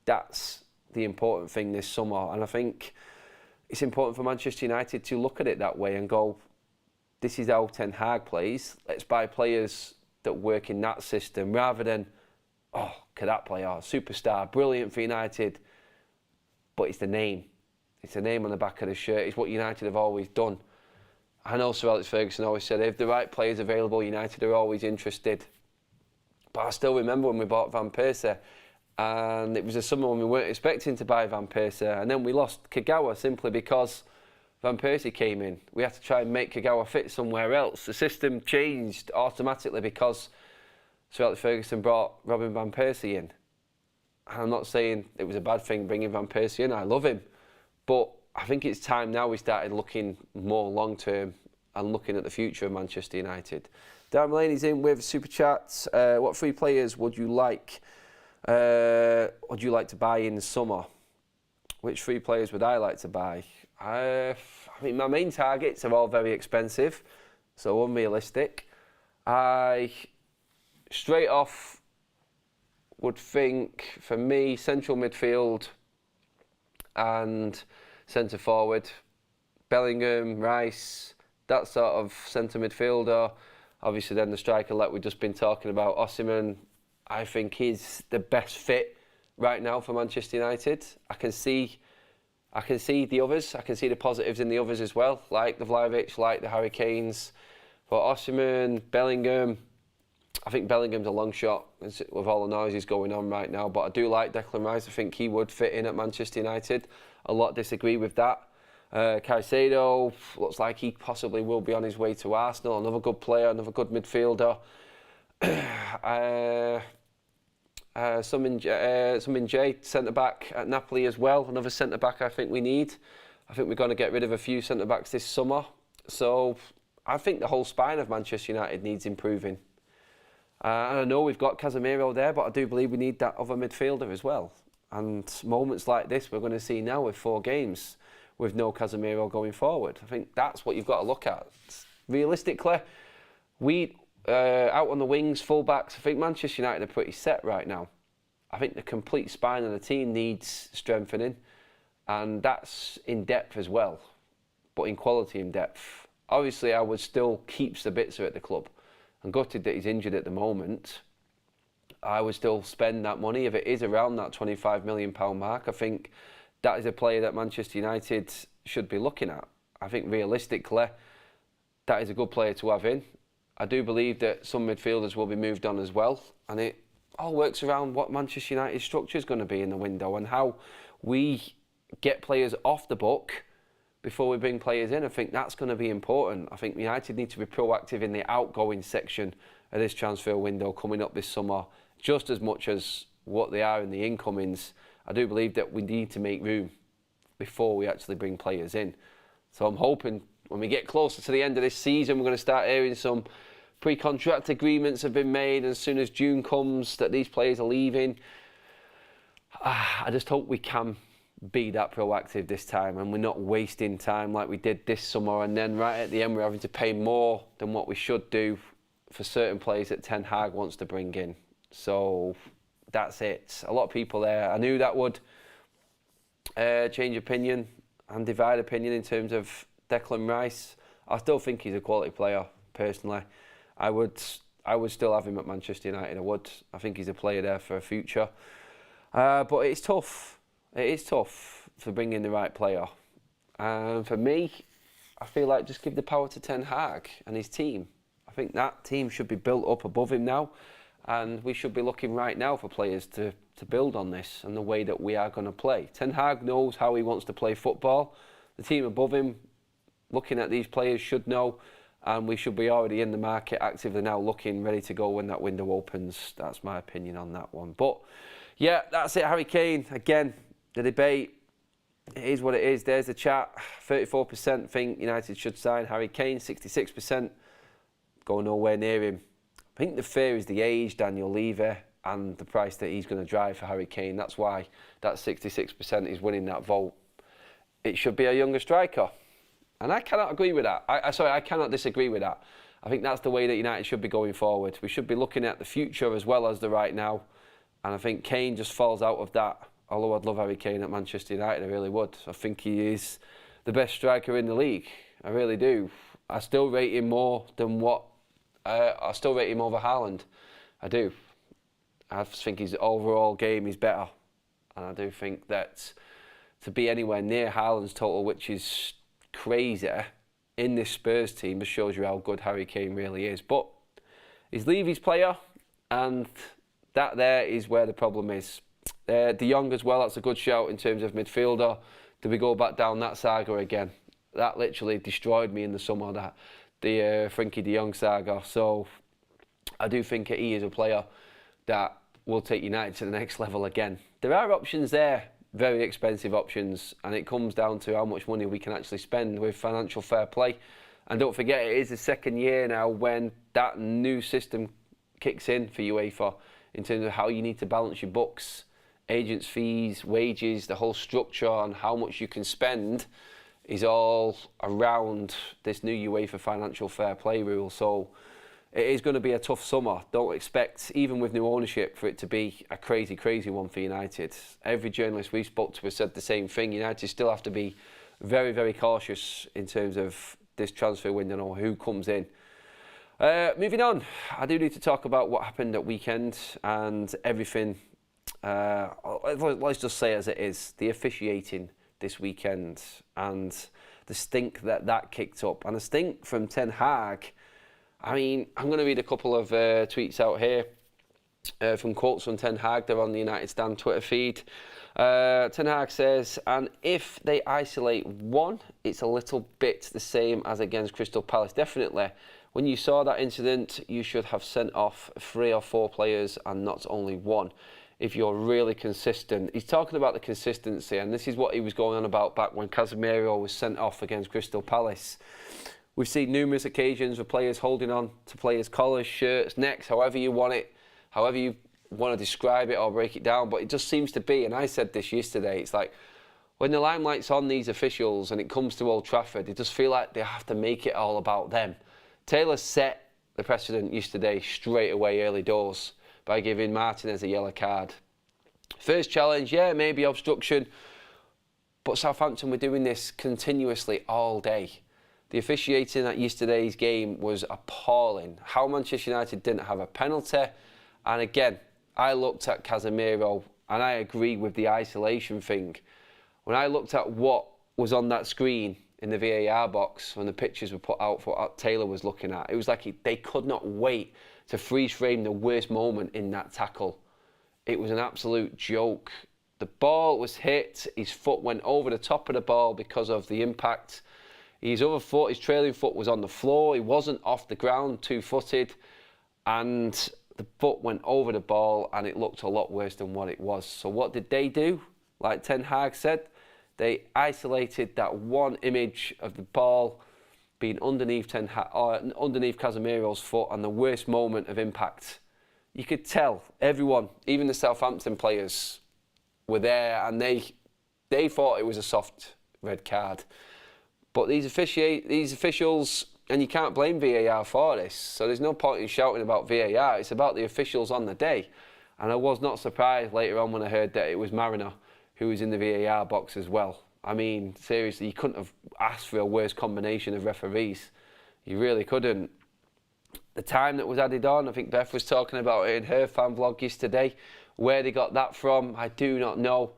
That's the important thing this summer. And I think it's important for Manchester United to look at it that way and go, this is how Ten Hag plays. Let's buy players that work in that system rather than, could that player, superstar, brilliant for United, but it's the name. It's a name on the back of the shirt. It's what United have always done. I know Sir Alex Ferguson always said, if the right player's available, United are always interested. But I still remember when we bought Van Persie, and it was a summer when we weren't expecting to buy Van Persie, and then we lost Kagawa simply because Van Persie came in. We had to try and make Kagawa fit somewhere else. The system changed automatically because Sir Alex Ferguson brought Robin Van Persie in. And I'm not saying it was a bad thing bringing Van Persie in. I love him. But I think it's time now we started looking more long-term and looking at the future of Manchester United. Darren Mulaney's in with Super Chats. What 3 players would you like to buy in the summer? Which 3 players would I like to buy? I mean, my main targets are all very expensive, so unrealistic. I, straight off, would think, for me, central midfield and centre forward, Bellingham, Rice, that sort of centre midfielder. Obviously then the striker like we've just been talking about, Osimhen, I think he's the best fit right now for Manchester United. I can see the others, I can see the positives in the others as well, like the Vlahovic, like the Harry Kanes. But Osimhen, Bellingham, I think Bellingham's a long shot with all the noises going on right now, but I do like Declan Rice. I think he would fit in at Manchester United. A lot disagree with that. Caicedo looks like he possibly will be on his way to Arsenal. Another good player, another good midfielder. Sumin J, centre-back at Napoli as well. Another centre-back I think we need. I think we're going to get rid of a few centre-backs this summer. So I think the whole spine of Manchester United needs improving. And I know we've got Casemiro there, but I do believe we need that other midfielder as well. And moments like this we're going to see now with 4 games with no Casemiro going forward. I think that's what you've got to look at. Realistically, out on the wings, full-backs, I think Manchester United are pretty set right now. I think the complete spine of the team needs strengthening. and that's in depth as well, but in quality in depth. Obviously, I would still keep Sabitzer at the club. I'm gutted that he's injured at the moment. I would still spend that money if it is around that £25 million mark. I think that is a player that Manchester United should be looking at. I think realistically, that is a good player to have in. I do believe that some midfielders will be moved on as well, and it all works around what Manchester United's structure is going to be in the window and how we get players off the book before we bring players in. I think that's going to be important. I think United need to be proactive in the outgoing section of this transfer window coming up this summer, just as much as what they are in the incomings. I do believe that we need to make room before we actually bring players in. So I'm hoping when we get closer to the end of this season, we're going to start hearing some pre-contract agreements have been made, and as soon as June comes that these players are leaving. I just hope we can be that proactive this time and we're not wasting time like we did this summer, and then right at the end we're having to pay more than what we should do for certain players that Ten Hag wants to bring in. So that's it. A lot of people there. I knew that would change opinion and divide opinion in terms of Declan Rice. I still think he's a quality player, personally. I would still have him at Manchester United. I would. I think he's a player there for a future. But it's tough. It is tough for bringing the right player. And for me, I feel like just give the power to Ten Hag and his team. I think that team should be built up above him now, and we should be looking right now for players to build on this and the way that we are going to play. Ten Hag knows how he wants to play football. The team above him, looking at these players, should know, and we should be already in the market actively now, looking ready to go when that window opens. That's my opinion on that one. But yeah, that's it. Harry Kane, again, the debate, it is what it is. There's the chat. 34% think United should sign Harry Kane. 66% go nowhere near him. I think the fear is the age, Daniel Levy, and the price that he's going to drive for Harry Kane. That's why that 66% is winning that vote. It should be a younger striker. And I cannot agree with that. I cannot disagree with that. I think that's the way that United should be going forward. We should be looking at the future as well as the right now. And I think Kane just falls out of that. Although I'd love Harry Kane at Manchester United, I really would. I think he is the best striker in the league. I really do. I still rate him more than what... I still rate him over Haaland. I do. I think his overall game is better. And I do think that to be anywhere near Haaland's total, which is crazy, in this Spurs team, just shows you how good Harry Kane really is. But he's Levy's player, and that there is where the problem is. De Jong as well, that's a good shout in terms of midfielder. Do we go back down that saga again? That literally destroyed me in the summer, the Frenkie de Jong saga. So I do think he is a player that will take United to the next level again. There are options there, very expensive options, and it comes down to how much money we can actually spend with financial fair play. And don't forget, it is the second year now when that new system kicks in for UEFA in terms of how you need to balance your books. Agents' fees, wages, the whole structure on how much you can spend is all around this new UEFA financial fair play rule. So it is going to be a tough summer. Don't expect, even with new ownership, for it to be a crazy, crazy one for United. Every journalist we spoke to has said the same thing. United still have to be very, very cautious in terms of this transfer window or who comes in. Moving on, I do need to talk about what happened at weekend and everything. Let's just say as it is, the officiating this weekend and the stink that kicked up, and the stink from Ten Hag. I mean, I'm going to read a couple of tweets out here from quotes from Ten Hag. They're on the United Stand Twitter feed. Ten Hag says, and if they isolate one, it's a little bit the same as against Crystal Palace. Definitely. When you saw that incident, you should have sent off 3 or 4 players and not only one. If you're really consistent. He's talking about the consistency, and this is what he was going on about back when Casemiro was sent off against Crystal Palace. We've seen numerous occasions of players holding on to players' collars, shirts, necks, however you want it, however you want to describe it or break it down, but it just seems to be, and I said this yesterday, it's like when the limelight's on these officials and it comes to Old Trafford, they just feel like they have to make it all about them. Taylor set the precedent yesterday straight away early doors by giving Martinez a yellow card. First challenge, yeah, maybe obstruction, But Southampton were doing this continuously all day. The officiating at yesterday's game was appalling. How Manchester United didn't have a penalty. And again, I looked at Casemiro and I agree with the isolation thing. When I looked at what was on that screen in the VAR box when the pictures were put out for what Taylor was looking at, it was like they could not wait to freeze frame the worst moment in that tackle. It was an absolute joke. The ball was hit, his foot went over the top of the ball because of the impact. His other foot, his trailing foot was on the floor. He wasn't off the ground, two-footed. And the foot went over the ball and it looked a lot worse than what it was. So what did they do? Like Ten Hag said, they isolated that one image of the ball being underneath underneath Casemiro's foot and the worst moment of impact. You could tell everyone, even the Southampton players, were there and they thought it was a soft red card. But these officials, and you can't blame VAR for this, so there's no point in shouting about VAR. It's about the officials on the day. And I was not surprised later on when I heard that it was Mariner who was in the VAR box as well. I mean, seriously, you couldn't have asked for a worse combination of referees. You really couldn't. The time that was added on, I think Beth was talking about it in her fan vlog yesterday. Where they got that from, I do not know.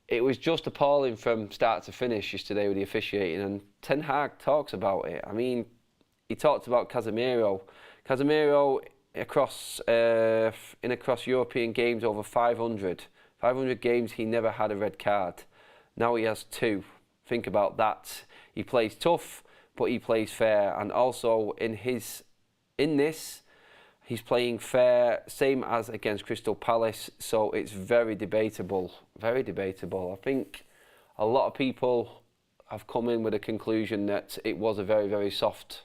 It was just appalling from start to finish yesterday with the officiating, and Ten Hag talks about it. I mean, he talked about Casemiro. Casemiro across European games over 500 games, he never had a red card. Now he has 2. Think about that. He plays tough, but he plays fair, and also in this. He's playing fair, same as against Crystal Palace, so it's very debatable. Very debatable. I think a lot of people have come in with a conclusion that it was a very, very soft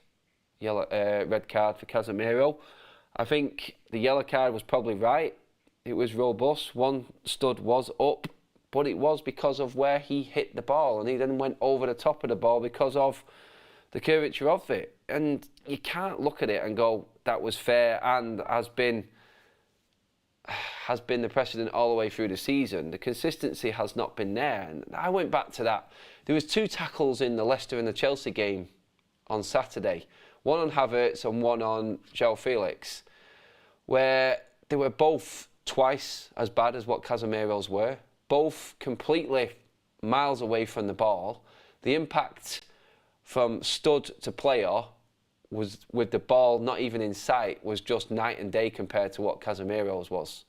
red card for Casemiro. I think the yellow card was probably right. It was robust. One stud was up, but it was because of where he hit the ball, and he then went over the top of the ball because of the curvature of it. And you can't look at it and go, that was fair, and has been the precedent all the way through the season. The consistency has not been there. And I went back to that. There was 2 tackles in the Leicester and the Chelsea game on Saturday. One on Havertz and one on João Felix, where they were both twice as bad as what Casemiro's were. Both completely miles away from the ball. The impact from stud to player was, with the ball not even in sight, was just night and day compared to what Casemiro's was.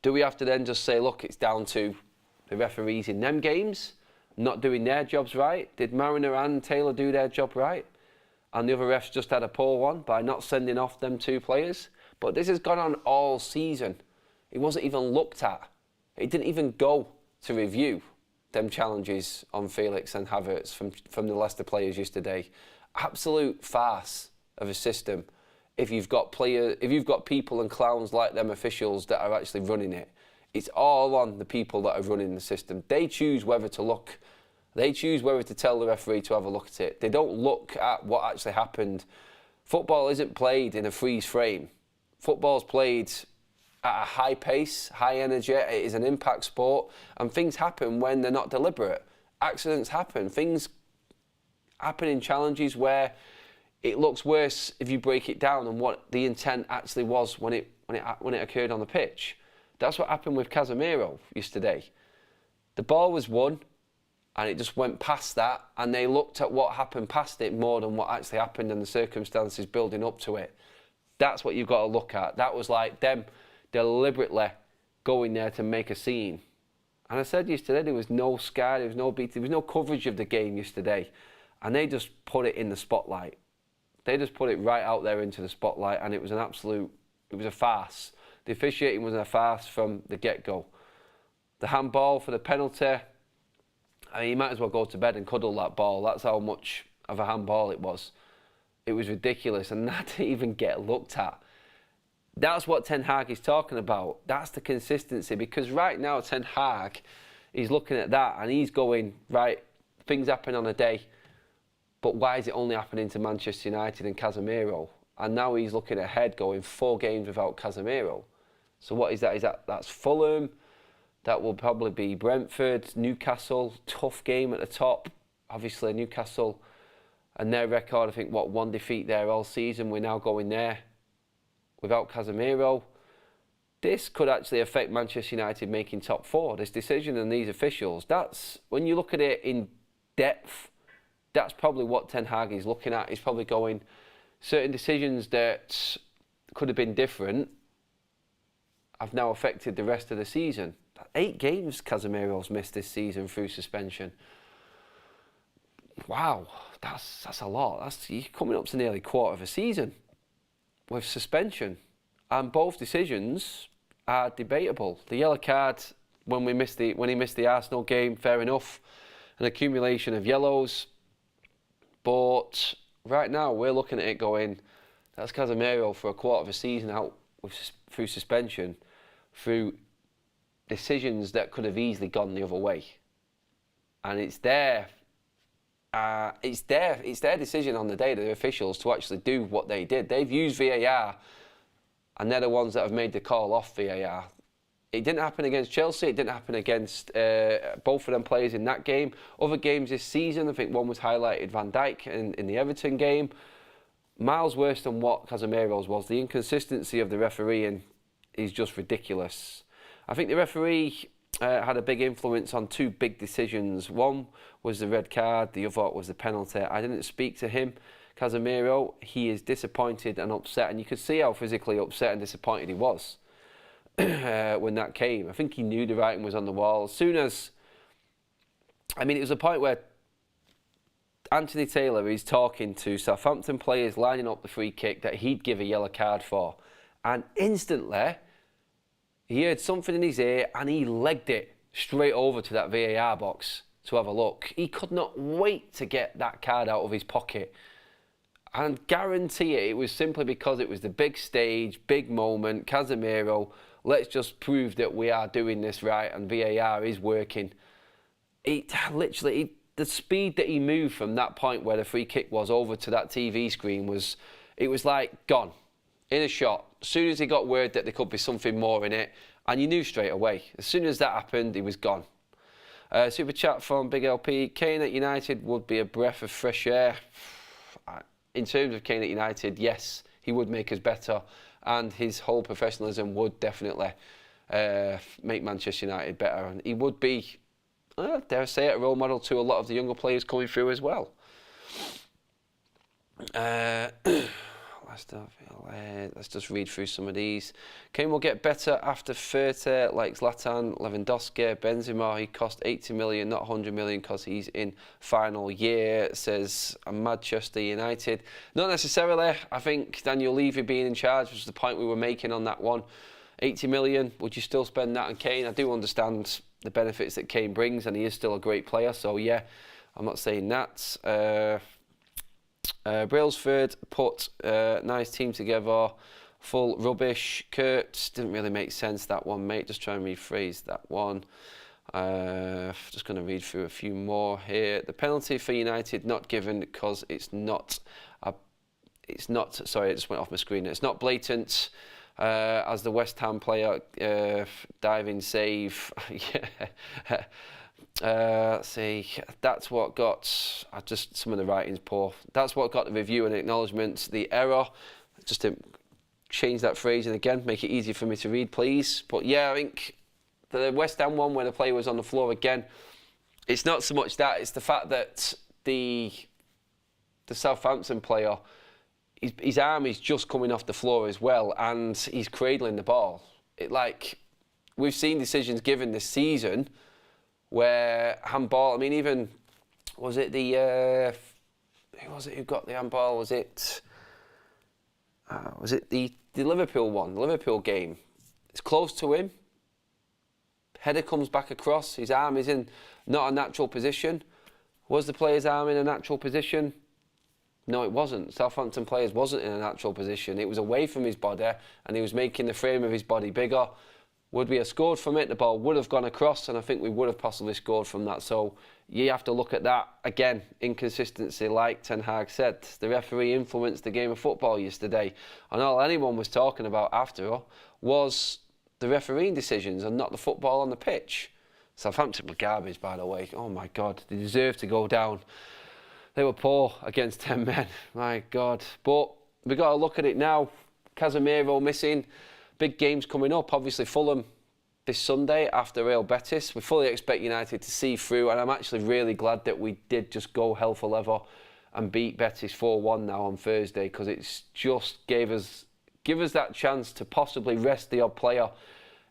Do we have to then just say, look, it's down to the referees in them games not doing their jobs right? Did Mariner and Taylor do their job right? And the other refs just had a poor one by not sending off them 2 players? But this has gone on all season. It wasn't even looked at. It didn't even go to review them challenges on Felix and Havertz from the Leicester players yesterday. Absolute farce of a system. If you've got people and clowns like them officials that are actually running it, it's all on the people that are running the system. They choose whether to look. They choose whether to tell the referee to have a look at it. They don't look at what actually happened. Football isn't played in a freeze frame. Football's played at a high pace, high energy. It is an impact sport, and things happen when they're not deliberate. Accidents happen. Things happen in challenges where it looks worse if you break it down than what the intent actually was when it occurred on the pitch. That's what happened with Casemiro yesterday. The ball was won, and it just went past that, and they looked at what happened past it more than what actually happened and the circumstances building up to it. That's what you've got to look at. That was like them deliberately going there to make a scene. And I said yesterday, there was no sky, there was no beat, there was no coverage of the game yesterday. And they just put it in the spotlight. They just put it right out there into the spotlight, and it was a farce. The officiating was a farce from the get-go. The handball for the penalty, I mean, you might as well go to bed and cuddle that ball. That's how much of a handball it was. It was ridiculous, and that didn't even get looked at. That's what Ten Hag is talking about. That's the consistency, because right now Ten Hag is looking at that and he's going, right, things happen on a day, but why is it only happening to Manchester United and Casemiro? And now he's looking ahead, going 4 games without Casemiro. So what is that? That's Fulham, That will probably be Brentford, Newcastle, tough game at the top. Obviously, Newcastle and their record, I think, one defeat there all season. We're now going there without Casemiro. This could actually affect Manchester United making top 4. This decision and these officials, that's, when you look at it in depth, that's probably what Ten Hag is looking at. He's probably going, certain decisions that could have been different have now affected the rest of the season. 8 games Casemiro's missed this season through suspension. Wow, that's a lot. You're coming up to nearly a quarter of a season with suspension. And both decisions are debatable. The yellow card, when he missed the Arsenal game, fair enough. An accumulation of yellows. But right now, we're looking at it going, that's Casemiro for a quarter of a season out through suspension, through decisions that could have easily gone the other way. And it's their decision on the day, the officials, to actually do what they did. They've used VAR, and they're the ones that have made the call off VAR. It didn't happen against Chelsea. It didn't happen against both of them players in that game. Other games this season, I think one was highlighted, Van Dijk in the Everton game. Miles worse than what Casemiro's was. The inconsistency of the refereeing is just ridiculous. I think the referee had a big influence on 2 big decisions. One was the red card, the other was the penalty. I didn't speak to him, Casemiro. He is disappointed and upset, and you could see how physically upset and disappointed he was when that came. I think he knew the writing was on the wall. As soon as, it was a point where Anthony Taylor is talking to Southampton players lining up the free kick that he'd give a yellow card for, and instantly he heard something in his ear and he legged it straight over to that VAR box to have a look. He could not wait to get that card out of his pocket. And guarantee it was simply because it was the big stage, big moment, Casemiro, let's just prove that we are doing this right and VAR is working. The speed that he moved from that point where the free kick was over to that TV screen was like gone. In a shot. As soon as he got word that there could be something more in it, and you knew straight away. As soon as that happened, he was gone. Super chat from Big LP. Kane at United would be a breath of fresh air. In terms of Kane at United, yes, he would make us better, and his whole professionalism would definitely make Manchester United better. And he would be, dare I say it, a role model to a lot of the younger players coming through as well. Let's just read through some of these. Kane will get better after 30, like Zlatan, Lewandowski, Benzema. He cost 80 million, not 100 million, because he's in final year, says Manchester United. Not necessarily. I think Daniel Levy being in charge was the point we were making on that one. 80 million, would you still spend that on Kane? I do understand the benefits that Kane brings, and he is still a great player, so yeah, I'm not saying that. Brailsford put nice team together, full rubbish. Kurt, didn't really make sense, that one, mate. Just try and rephrase that one. Just going to read through a few more here. The penalty for United not given because sorry, it just went off my screen. It's not blatant. As the West Ham player, diving save. Yeah. Let's see, that's what got, some of the writing's poor. That's what got the review and acknowledgements. The error, just to change that phrasing again, make it easier for me to read, please. But yeah, I think the West Ham one where the player was on the floor again, it's not so much that, it's the fact that the Southampton player, his arm is just coming off the floor as well, and he's cradling the ball. We've seen decisions given this season where handball, even, was it who was it who got the handball? Was it the Liverpool one, the Liverpool game? It's close to him. Header comes back across. His arm is in not a natural position. Was the player's arm in a natural position? No, it wasn't. Southampton players wasn't in a natural position. It was away from his body, and he was making the frame of his body bigger. Would we have scored from it? The ball would have gone across, and I think we would have possibly scored from that. So you have to look at that. Again, inconsistency, like Ten Hag said. The referee influenced the game of football yesterday. And all anyone was talking about after was the refereeing decisions and not the football on the pitch. Southampton were garbage, by the way. Oh my God, they deserve to go down. They were poor against 10 men, my God. But we've got to look at it now. Casemiro missing, big games coming up. Obviously Fulham this Sunday after Real Betis. We fully expect United to see through, and I'm actually really glad that we did just go hell for leather and beat Betis 4-1 now on Thursday, because it's just give us that chance to possibly rest the odd player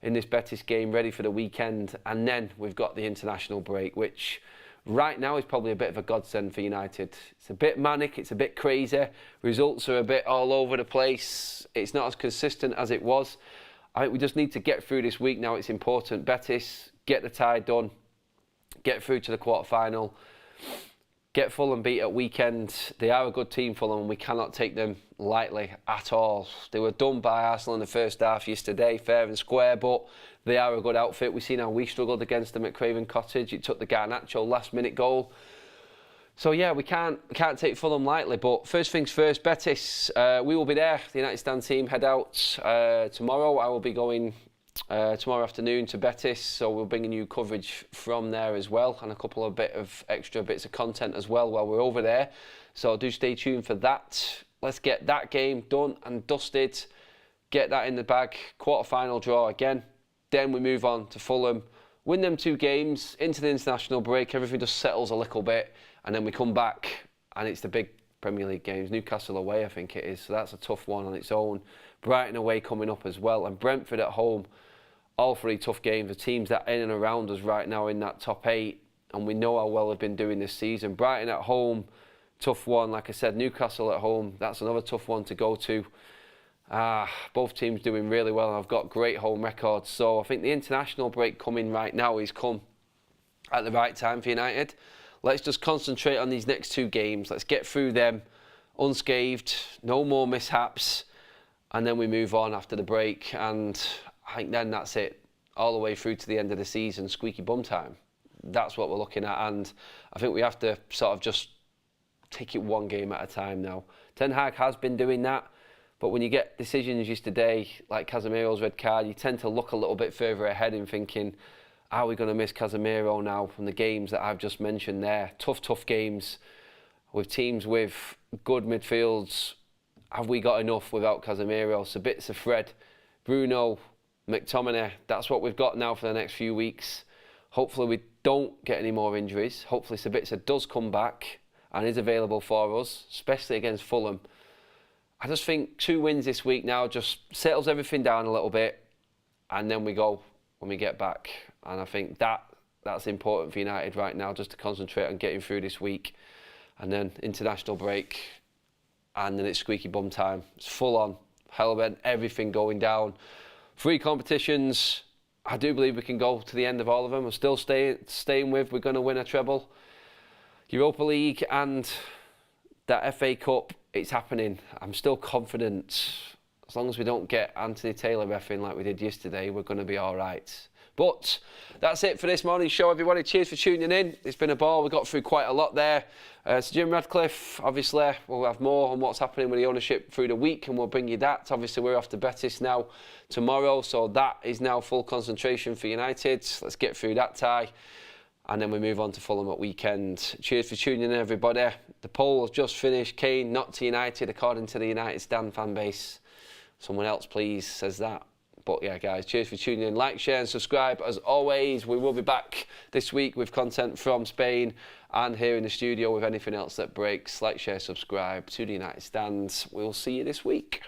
in this Betis game ready for the weekend. And then we've got the international break, which right now is probably a bit of a godsend for United. It's a bit manic, it's a bit crazy, results are a bit all over the place, it's not as consistent as it was. I think we just need to get through this week now. It's important. Betis, get the tie done, get through to the quarter-final, get Fulham beat at weekend. They are a good team, Fulham, and we cannot take them lightly at all. They were done by Arsenal in the first half yesterday, fair and square, but they are a good outfit. We've seen how we struggled against them at Craven Cottage. It took the Garnacho last-minute goal. So yeah, we can't take Fulham lightly. But first things first, Betis, we will be there. The United Stand team head out tomorrow. I will be going tomorrow afternoon to Betis, so we'll bring you coverage from there as well, and a couple of extra bits of content as well while we're over there. So do stay tuned for that. Let's get that game done and dusted. Get that in the bag. Quarter-final draw again. Then we move on to Fulham. Win them 2 games into the international break. Everything just settles a little bit. And then we come back and it's the big Premier League games. Newcastle away, I think it is. So that's a tough one on its own. Brighton away coming up as well. And Brentford at home. All 3 tough games. The teams that are in and around us right now in that top 8. And we know how well they've been doing this season. Brighton at home, tough one. Like I said, Newcastle at home. That's another tough one to go to. Both teams doing really well. And I've got great home records. So I think the international break coming right now is come at the right time for United. Let's just concentrate on these next 2 games. Let's get through them unscathed, no more mishaps, and then we move on after the break. And I think then that's it, all the way through to the end of the season, squeaky bum time. That's what we're looking at, and I think we have to sort of just take it one game at a time now. Ten Hag has been doing that, but when you get decisions yesterday, like Casemiro's red card, you tend to look a little bit further ahead in thinking, are we going to miss Casemiro now from the games that I've just mentioned there? Tough games with teams with good midfields. Have we got enough without Casemiro? Sabitzer, Fred, Bruno, McTominay. That's what we've got now for the next few weeks. Hopefully we don't get any more injuries. Hopefully Sabitzer does come back and is available for us, especially against Fulham. I just think 2 wins this week now just settles everything down a little bit, and then we go when we get back. And I think that's important for United right now, just to concentrate on getting through this week. And then international break, and then it's squeaky bum time. It's full on, hell-bent, everything going down. 3 competitions. I do believe we can go to the end of all of them. I'm still staying with we're going to win a treble. Europa League and that FA Cup, it's happening. I'm still confident. As long as we don't get Anthony Taylor reffing like we did yesterday, we're going to be all right. But that's it for this morning's show, everybody. Cheers for tuning in. It's been a ball. We got through quite a lot there. Sir Jim Radcliffe, obviously, we'll have more on what's happening with the ownership through the week, and we'll bring you that. Obviously, we're off to Betis now tomorrow, so that is now full concentration for United. Let's get through that tie, and then we move on to Fulham at weekend. Cheers for tuning in, everybody. The poll has just finished. Kane not to United, according to the United Stand fan base. Someone else, please, says that. But yeah, guys, cheers for tuning in. Like, share and subscribe. As always, we will be back this week with content from Spain and here in the studio with anything else that breaks. Like, share, subscribe to the United Stands. We'll see you this week.